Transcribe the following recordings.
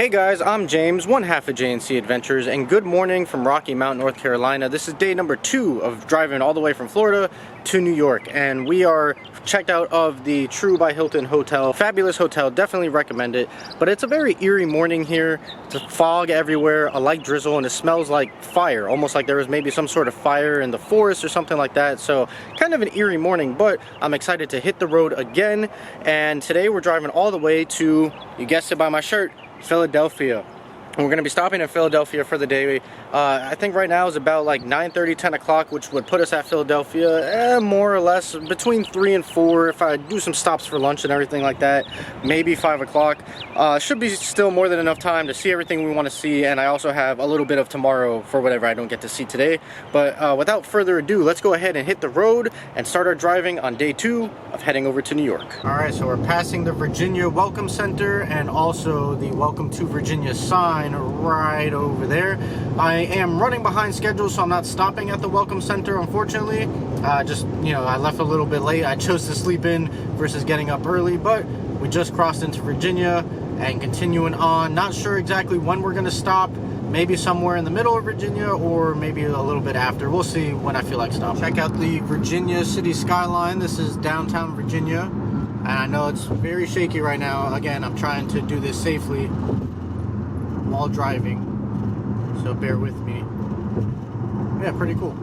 Hey guys, I'm James, one half of J&C Adventures, and good morning from Rocky Mount, North Carolina. This is day number 2 of driving all the way from Florida to New York, and we are checked out of the True by Hilton Hotel. Fabulous hotel, definitely recommend it, but it's a very eerie morning here. It's a fog everywhere, a light drizzle, and it smells like fire, almost like there was maybe some sort of fire in the forest or something like that. So kind of an eerie morning, but I'm excited to hit the road again, and today we're driving all the way to, you guessed it by my shirt, Philadelphia. And we're going to be stopping in Philadelphia for the day. I think right now is about like 9:30, 10 o'clock, which would put us at Philadelphia more or less between 3 and 4 if I do some stops for lunch and everything like that. Maybe 5 o'clock. Should be still more than enough time to see everything we want to see, and I also have a little bit of tomorrow for whatever I don't get to see today. But without further ado, let's go ahead and hit the road and start our driving on day 2 of heading over to New York. Alright, so we're passing the Virginia Welcome Center and also the Welcome to Virginia sign right over there. I am running behind schedule, so I'm not stopping at the Welcome Center, unfortunately. Just, you know, I left a little bit late. I chose to sleep in versus getting up early, but we just crossed into Virginia and continuing on. Not sure exactly when we're going to stop. Maybe somewhere in the middle of Virginia or maybe a little bit after. We'll see when I feel like stopping. Check out the Virginia city skyline. This is downtown Virginia, and I know it's very shaky right now. Again, I'm trying to do this safely while driving, so bear with me. Yeah, pretty cool.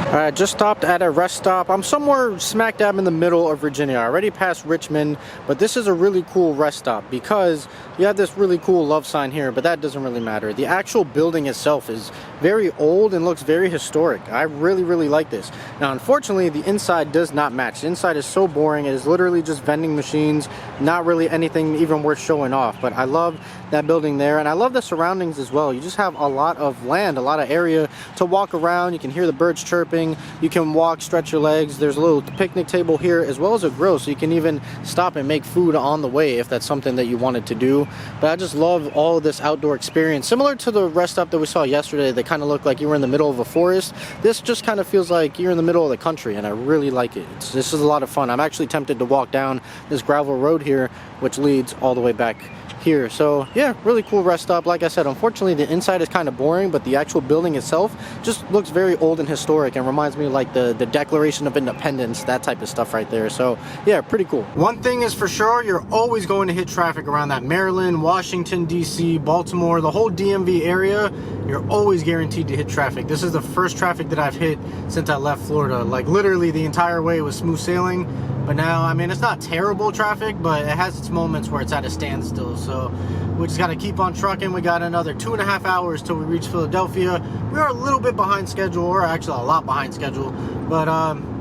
Alright, just stopped at a rest stop. I'm somewhere smack dab in the middle of Virginia. I already passed Richmond, but this is a really cool rest stop because you have this really cool love sign here, but that doesn't really matter. The actual building itself is very old and looks very historic. I really like this. Now, unfortunately, the inside does not match. The inside is so boring. It is literally just vending machines, not really anything even worth showing off, but I love that building there, and I love the surroundings as well. You just have a lot of land, a lot of area to walk around. You can hear the birds chirping. You can walk, stretch your legs. There's a little picnic table here as well as a grill, so you can even stop and make food on the way if that's something that you wanted to do. But I just love all of this outdoor experience. Similar to the rest stop that we saw yesterday, they kind of look like you were in the middle of a forest. This just kind of feels like you're in the middle of the country, and I really like it. This is a lot of fun. I'm actually tempted to walk down this gravel road here, which leads all the way back here. So yeah, really cool rest stop. Like I said, unfortunately the inside is kind of boring, but the actual building itself just looks very old and historic and reminds me of like the Declaration of Independence, that type of stuff right there. So yeah, pretty cool. One thing is for sure, you're always going to hit traffic around that Maryland, Washington DC, Baltimore, the whole DMV area. You're always guaranteed to hit traffic. This is the first traffic that I've hit since I left Florida. Like literally the entire way was smooth sailing. But now, I mean, it's not terrible traffic, but it has its moments where it's at a standstill. So we just got to keep on trucking. We got another 2.5 hours till we reach Philadelphia. We are a little bit behind schedule, or actually a lot behind schedule, but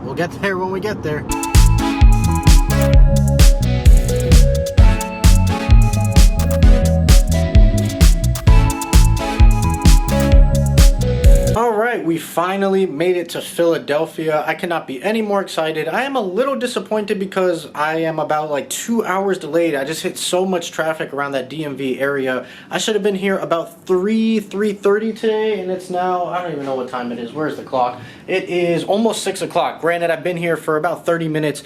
we'll get there when we get there. Alright, we finally made it to Philadelphia. I cannot be any more excited. I am a little disappointed because I am about like 2 hours delayed. I just hit so much traffic around that DMV area. I should have been here about 3:30 today, and it's now, I don't even know what time it is. Where's the clock? It is almost 6 o'clock. Granted, I've been here for about 30 minutes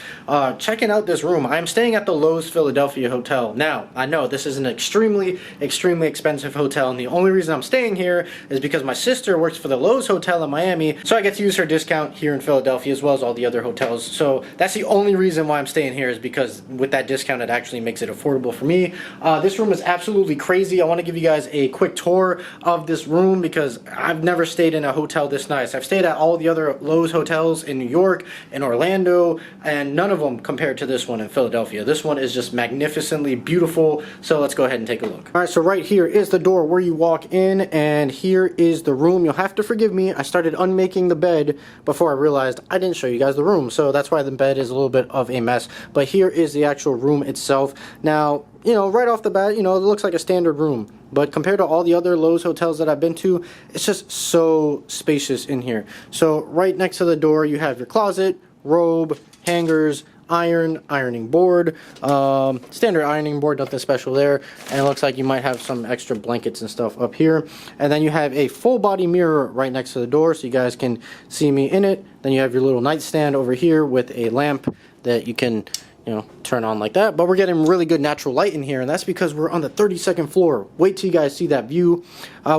checking out this room. I am staying at the Loew Philadelphia Hotel. Now, I know this is an extremely expensive hotel, and the only reason I'm staying here is because my sister works for the Loew's Hotel in Miami, so I get to use her discount here in Philadelphia as well as all the other hotels. So that's the only reason why I'm staying here, is because with that discount it actually makes it affordable for me. This room is absolutely crazy. I want to give you guys a quick tour of this room because I've never stayed in a hotel this nice. I've stayed at all the other Lowe's hotels in New York and Orlando, and none of them compared to this one in Philadelphia. This one is just magnificently beautiful, so let's go ahead and take a look. Alright, so right here is the door where you walk in, and here is the room. You'll have to forgive me, I started unmaking the bed before I realized I didn't show you guys the room, so that's why the bed is a little bit of a mess. But here is the actual room itself. Now, you know, right off the bat, you know, it looks like a standard room, but compared to all the other Lowe's hotels that I've been to, it's just so spacious in here. So right next to the door you have your closet, robe, hangers, ironing board, standard ironing board, nothing special there. And it looks like you might have some extra blankets and stuff up here. And then you have a full body mirror right next to the door so you guys can see me in it. Then you have your little nightstand over here with a lamp that you can, you know, turn on like that. But we're getting really good natural light in here, and that's because we're on the 32nd floor. Wait till you guys see that view.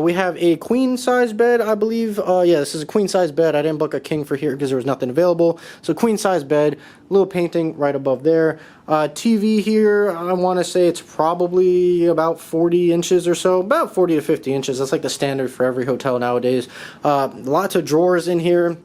We have a queen size bed, I believe. Yeah, this is a queen size bed. I didn't book a king for here because there was nothing available. So queen size bed, little painting right above there. TV here, I want to say it's probably about 40 inches or so, about 40 to 50 inches. That's like the standard for every hotel nowadays. Lots of drawers in here.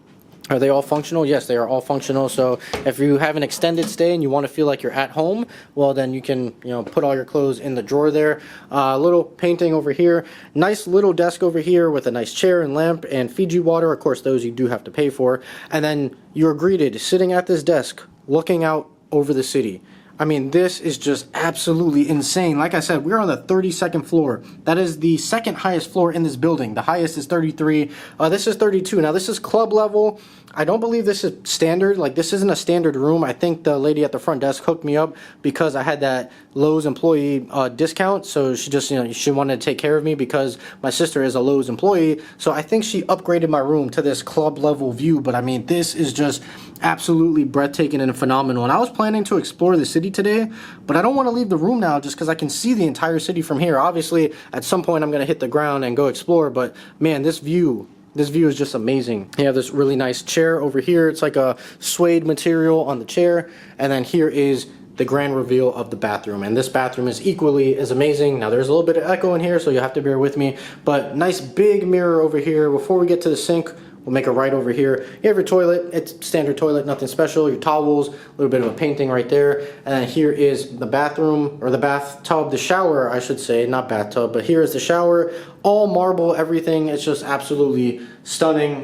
Are they all functional? Yes, they are all functional. So if you have an extended stay and you want to feel like you're at home, well, then you can, you know, put all your clothes in the drawer there. Little painting over here. Nice little desk over here with a nice chair and lamp and Fiji water. Of course, those you do have to pay for. And then you're greeted sitting at this desk looking out over the city. I mean, this is just absolutely insane. Like I said, we're on the 32nd floor. That is the second highest floor in this building. The highest is 33. This is 32. Now, this is club level. I don't believe this is standard. Like, this isn't a standard room. I think the lady at the front desk hooked me up because I had that Lowe's employee discount. So she just, you know, she wanted to take care of me because my sister is a Lowe's employee. So I think she upgraded my room to this club level view. But I mean, this is just absolutely breathtaking and phenomenal. And I was planning to explore the city today, but I don't want to leave the room now just because I can see the entire city from here. Obviously, at some point I'm going to hit the ground and go explore, but man, this view is just amazing. You have this really nice chair over here. It's like a suede material on the chair. And then here is the grand reveal of the bathroom. And this bathroom is equally as amazing. Now, there's a little bit of echo in here, so you'll have to bear with me. But nice big mirror over here. Before we get to the sink, we'll make a right over here. You have your toilet. It's standard toilet, nothing special. Your towels, a little bit of a painting right there. And then here is the bathroom, or the bathtub, the shower, I should say, not bathtub, but here is the shower. All marble, everything. It's just absolutely stunning.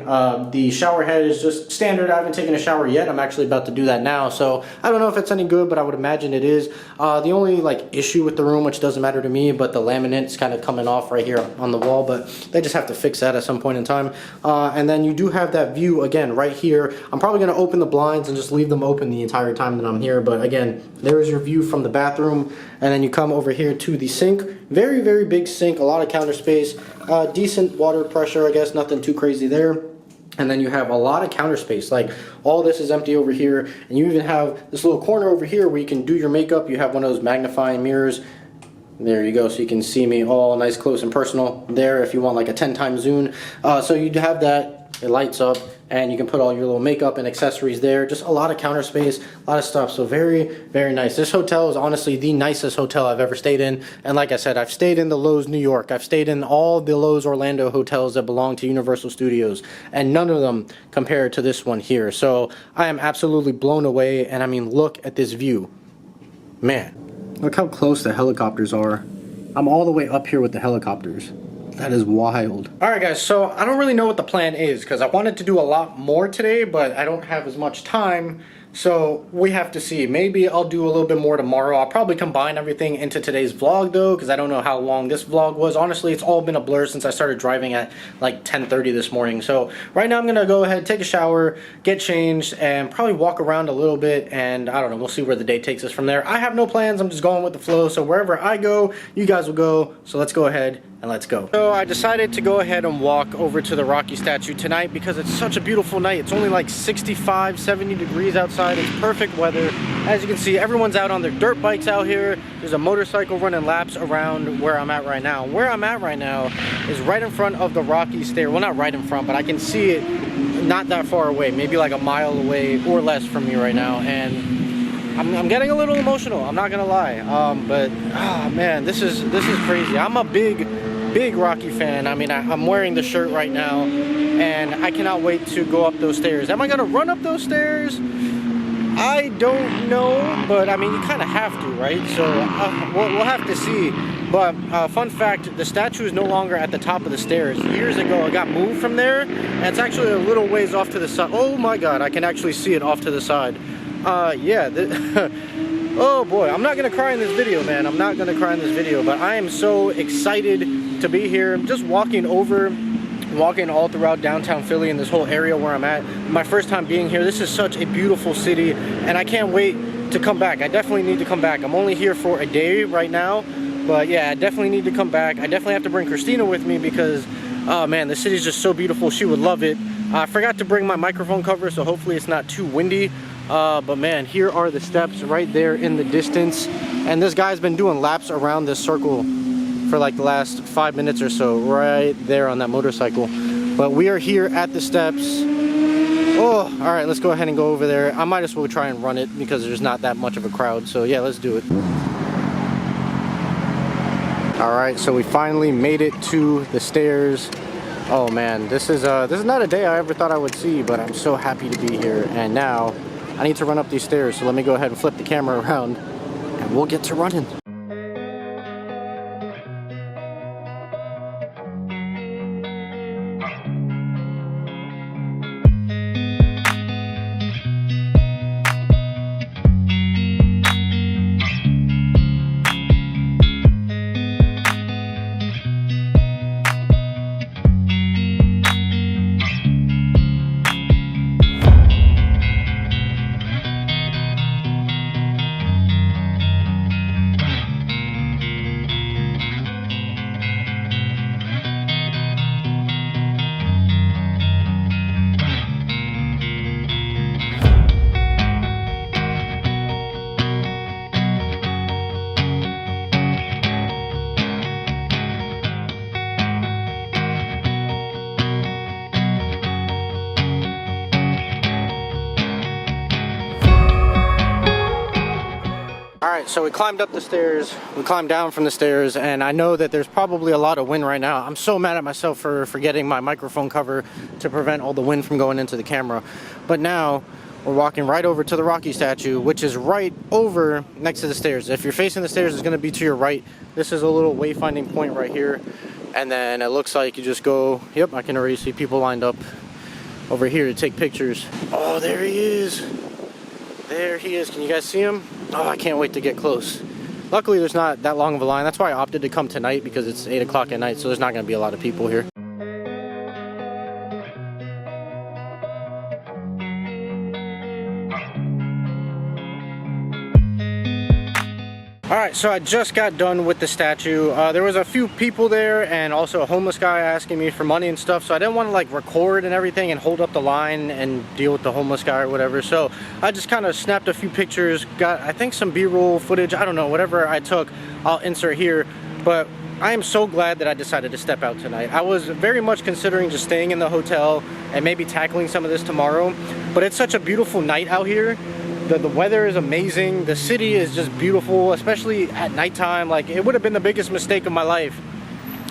The shower head is just standard. I haven't taken a shower yet. I'm actually about to do that now. So I don't know if it's any good, but I would imagine it is. The only like issue with the room, which doesn't matter to me, but the laminate's kind of coming off right here on the wall, but they just have to fix that at some point in time. And then you do have that view again right here. I'm probably going to open the blinds and just leave them open the entire time that I'm here. But again, there is your view from the bathroom. And then you come over here to the sink. Very, very big sink, a lot of counter space, decent water pressure, I guess, nothing too crazy there. And then you have a lot of counter space. Like, all this is empty over here. And you even have this little corner over here where you can do your makeup. You have one of those magnifying mirrors. There you go, so you can see me all nice, close, and personal there if you want like a 10x zoom. So you have that, it lights up, and you can put all your little makeup and accessories there. Just a lot of counter space, a lot of stuff. So very, very nice. This hotel is honestly the nicest hotel I've ever stayed in. And like I said, I've stayed in the Loews New York. I've stayed in all the Loews Orlando hotels that belong to Universal Studios, and none of them compare to this one here. So I am absolutely blown away. And I mean, look at this view. Man, look how close the helicopters are. I'm all the way up here with the helicopters. That is wild. Alright guys, so I don't really know what the plan is because I wanted to do a lot more today, but I don't have as much time. So we have to see. Maybe I'll do a little bit more tomorrow. I'll probably combine everything into today's vlog though, because I don't know how long this vlog was. Honestly, it's all been a blur since I started driving at like 10:30 this morning. So right now I'm gonna go ahead, take a shower, get changed, and probably walk around a little bit, and I don't know, we'll see where the day takes us from there. I have no plans, I'm just going with the flow. So wherever I go, you guys will go. So let's go ahead and let's go. So I decided to go ahead and walk over to the Rocky statue tonight because it's such a beautiful night. It's only like 65, 70 degrees outside. It's perfect weather. As you can see, everyone's out on their dirt bikes out here. There's a motorcycle running laps around where I'm at right now. Where I'm at right now is right in front of the Rocky stair. Well, not right in front, but I can see it not that far away, maybe like a mile away or less from me right now. And I'm getting a little emotional, I'm not gonna lie. But man, this is crazy. I'm a big Rocky fan. I mean, I'm wearing the shirt right now, and I cannot wait to go up those stairs. Am I gonna run up those stairs? I don't know, but I mean, you kind of have to, right? So we'll have to see. But fun fact, the statue is no longer at the top of the stairs. Years ago, it got moved from there, and it's actually a little ways off to the side. Oh my God, I can actually see it off to the side. Yeah. Oh boy, I'm not gonna cry in this video, man. I'm not gonna cry in this video, but I am so excited to be here. I'm just walking over walking all throughout downtown Philly and this whole area where I'm at. My first time being here. This is such a beautiful city, and I can't wait to come back. I definitely need to come back. I'm only here for a day right now, but yeah, I definitely need to come back. I definitely have to bring Christina with me because, oh man, the city's just so beautiful. She would love it. I forgot to bring my microphone cover, so hopefully it's not too windy. But man, here are the steps right there in the distance, and this guy's been doing laps around this circle for like the last 5 minutes or so, right there on that motorcycle. But we are here at the steps. Oh, all right, let's go ahead and go over there. I might as well try and run it because there's not that much of a crowd, so yeah, let's do it. All right, so we finally made it to the stairs. Oh man, this is not a day I ever thought I would see, but I'm so happy to be here. And now I need to run up these stairs, so let me go ahead and flip the camera around and we'll get to running. Alright, so we climbed up the stairs, we climbed down from the stairs, and I know that there's probably a lot of wind right now. I'm so mad at myself for forgetting my microphone cover to prevent all the wind from going into the camera. But now, we're walking right over to the Rocky statue, which is right over next to the stairs. If you're facing the stairs, it's going to be to your right. This is a little wayfinding point right here. And then it looks like you just go, yep, I can already see people lined up over here to take pictures. Oh, there he is. There he is. Can you guys see him? Oh, I can't wait to get close. Luckily, there's not that long of a line. That's why I opted to come tonight, because it's 8 o'clock at night, so there's not going to be a lot of people here. Alright, so I just got done with the statue. There was a few people there and also a homeless guy asking me for money and stuff, so I didn't want to like record and everything and hold up the line and deal with the homeless guy or whatever. So I just kind of snapped a few pictures, got I think some B-roll footage, I don't know, whatever I took I'll insert here. But I am so glad that I decided to step out tonight. I was very much considering just staying in the hotel and maybe tackling some of this tomorrow, but it's such a beautiful night out here. The weather is amazing. The city is just beautiful, especially at nighttime. Like, it would have been the biggest mistake of my life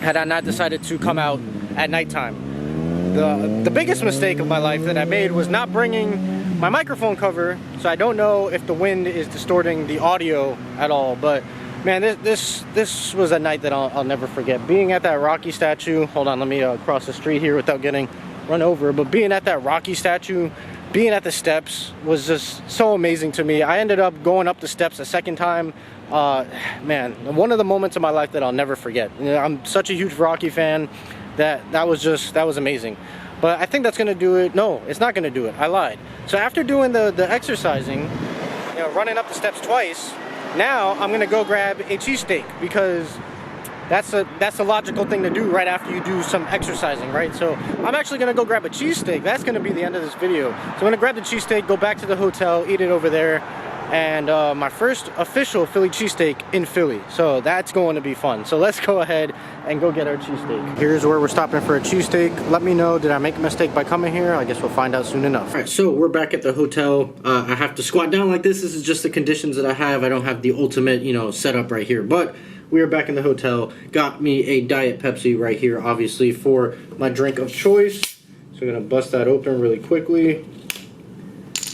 had I not decided to come out at nighttime. The biggest mistake of my life that I made was not bringing my microphone cover, so I don't know if the wind is distorting the audio at all. But man, this was a night that I'll never forget. Being at that Rocky statue, hold on, let me cross the street here without getting run over, but being at that Rocky statue, being at the steps was just so amazing to me. I ended up going up the steps a second time. Man, one of the moments of my life that I'll never forget. You know, I'm such a huge Rocky fan that was amazing. But I think that's gonna do it. No, it's not gonna do it. I lied. So after doing the exercising, you know, running up the steps twice, now I'm gonna go grab a cheesesteak, because that's a logical thing to do right after you do some exercising, right? So I'm actually gonna go grab a cheesesteak. That's gonna be the end of this video. So I'm gonna grab the cheesesteak, go back to the hotel, eat it over there, and my first official Philly cheesesteak in Philly. So that's going to be fun. So let's go ahead and go get our cheesesteak. Here's where we're stopping for a cheesesteak. Let me know, did I make a mistake by coming here? I guess we'll find out soon enough. All right, so we're back at the hotel. I have to squat down like this. This is just the conditions that I have. I don't have the ultimate, you know, setup right here, but we are back in the hotel. Got me a Diet Pepsi right here, obviously, for my drink of choice. So I'm gonna bust that open really quickly.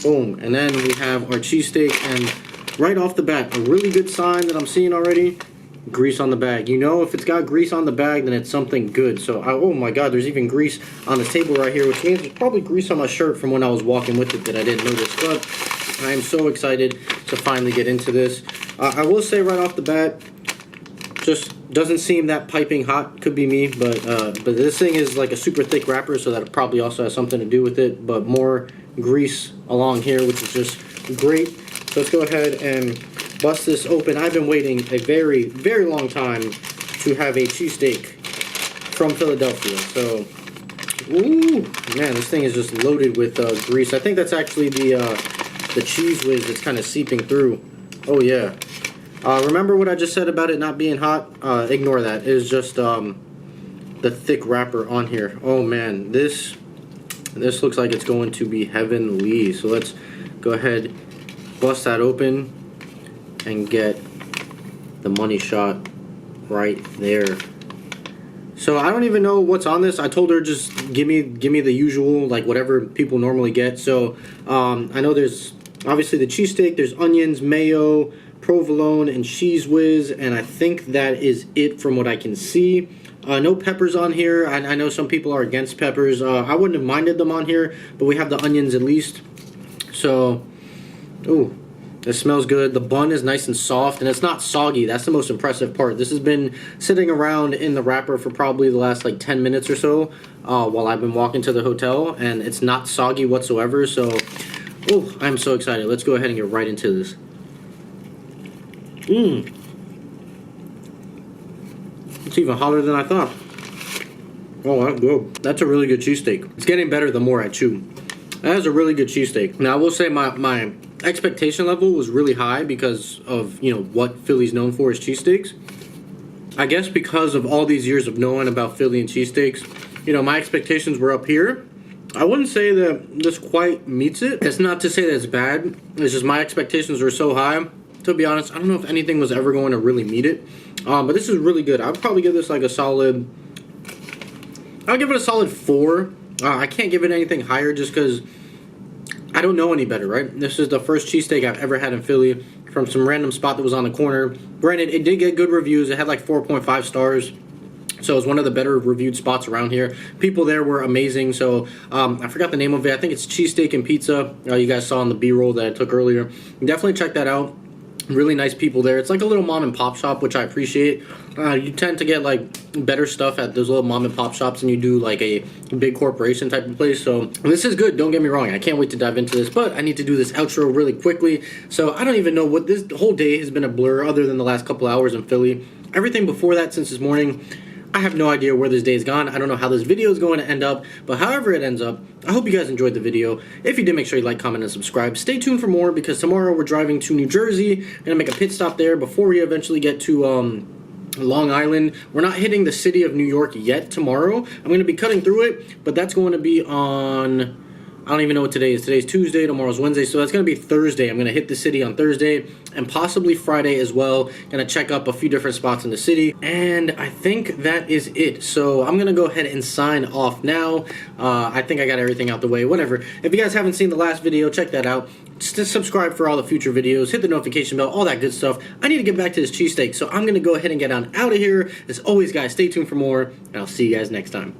Boom, and then we have our cheesesteak, and right off the bat, a really good sign that I'm seeing already, grease on the bag. You know, if it's got grease on the bag, then it's something good. So, oh my God, there's even grease on this table right here, which means there's probably grease on my shirt from when I was walking with it that I didn't notice. But I am so excited to finally get into this. I will say right off the bat, just Doesn't seem that piping hot. Could be me, but this thing is like a super thick wrapper, so that probably also has something to do with it. But more grease along here, which is just great. So let's go ahead and bust this open. I've been waiting a very, very long time to have a cheesesteak from Philadelphia. So, ooh, man, this thing is just loaded with grease. I think that's actually the cheese whiz that's kind of seeping through. Oh yeah. Remember what I just said about it not being hot? Ignore that. It is just the thick wrapper on here. Oh man, this looks like it's going to be heavenly. So let's go ahead, bust that open, and get the money shot right there. So I don't even know what's on this. I told her just give me the usual, like whatever people normally get. So I know there's obviously the cheesesteak, there's onions, mayo, provolone, and cheese whiz, and I think that is it from what I can see. No peppers on here. I know some people are against peppers. I wouldn't have minded them on here, but we have the onions at least. So, ooh, it smells good. The bun is nice and soft, and it's not soggy. That's the most impressive part. This has been sitting around in the wrapper for probably the last like 10 minutes or so while I've been walking to the hotel, and it's not soggy whatsoever. So, ooh, I'm so excited. Let's go ahead and get right into this. It's even hotter than I thought. Oh, that's good. That's a really good cheesesteak. It's getting better the more I chew. That is a really good cheesesteak. Now, I will say my expectation level was really high because of, you know, what Philly's known for is cheesesteaks. I guess because of all these years of knowing about Philly and cheesesteaks, you know, my expectations were up here. I wouldn't say that this quite meets it. It's not to say that it's bad. It's just my expectations were so high. To be honest, I don't know if anything was ever going to really meet it. But this is really good. I'd probably give this like a solid... I'll give it a solid 4. I can't give it anything higher just because I don't know any better, right? This is the first cheesesteak I've ever had in Philly from some random spot that was on the corner. Granted, it did get good reviews. It had like 4.5 stars. So it was one of the better reviewed spots around here. People there were amazing. So I forgot the name of it. I think it's Cheesesteak and Pizza. You guys saw in the B-roll that I took earlier. Definitely check that out. Really nice people there. It's like a little mom and pop shop, which I appreciate. You tend to get like better stuff at those little mom and pop shops than you do like a big corporation type of place. So this is good. Don't get me wrong. I can't wait to dive into this, but I need to do this outro really quickly. So I don't even know what this whole day has been a blur other than the last couple hours in Philly. Everything before that since this morning, I have no idea where this day is gone. I don't know how this video is going to end up, but however it ends up, I hope you guys enjoyed the video. If you did, make sure you like, comment, and subscribe. Stay tuned for more because tomorrow we're driving to New Jersey. I'm going to make a pit stop there before we eventually get to Long Island. We're not hitting the city of New York yet tomorrow. I'm going to be cutting through it, but that's going to be on... I don't even know what today is. Today's Tuesday, tomorrow's Wednesday, so that's going to be Thursday. I'm going to hit the city on Thursday and possibly Friday as well. Going to check up a few different spots in the city, and I think that is it. So I'm going to go ahead and sign off now. I think I got everything out the way, whatever. If you guys haven't seen the last video, check that out. Just subscribe for all the future videos, hit the notification bell, all that good stuff. I need to get back to this cheesesteak, so I'm going to go ahead and get on out of here. As always, guys, stay tuned for more, and I'll see you guys next time.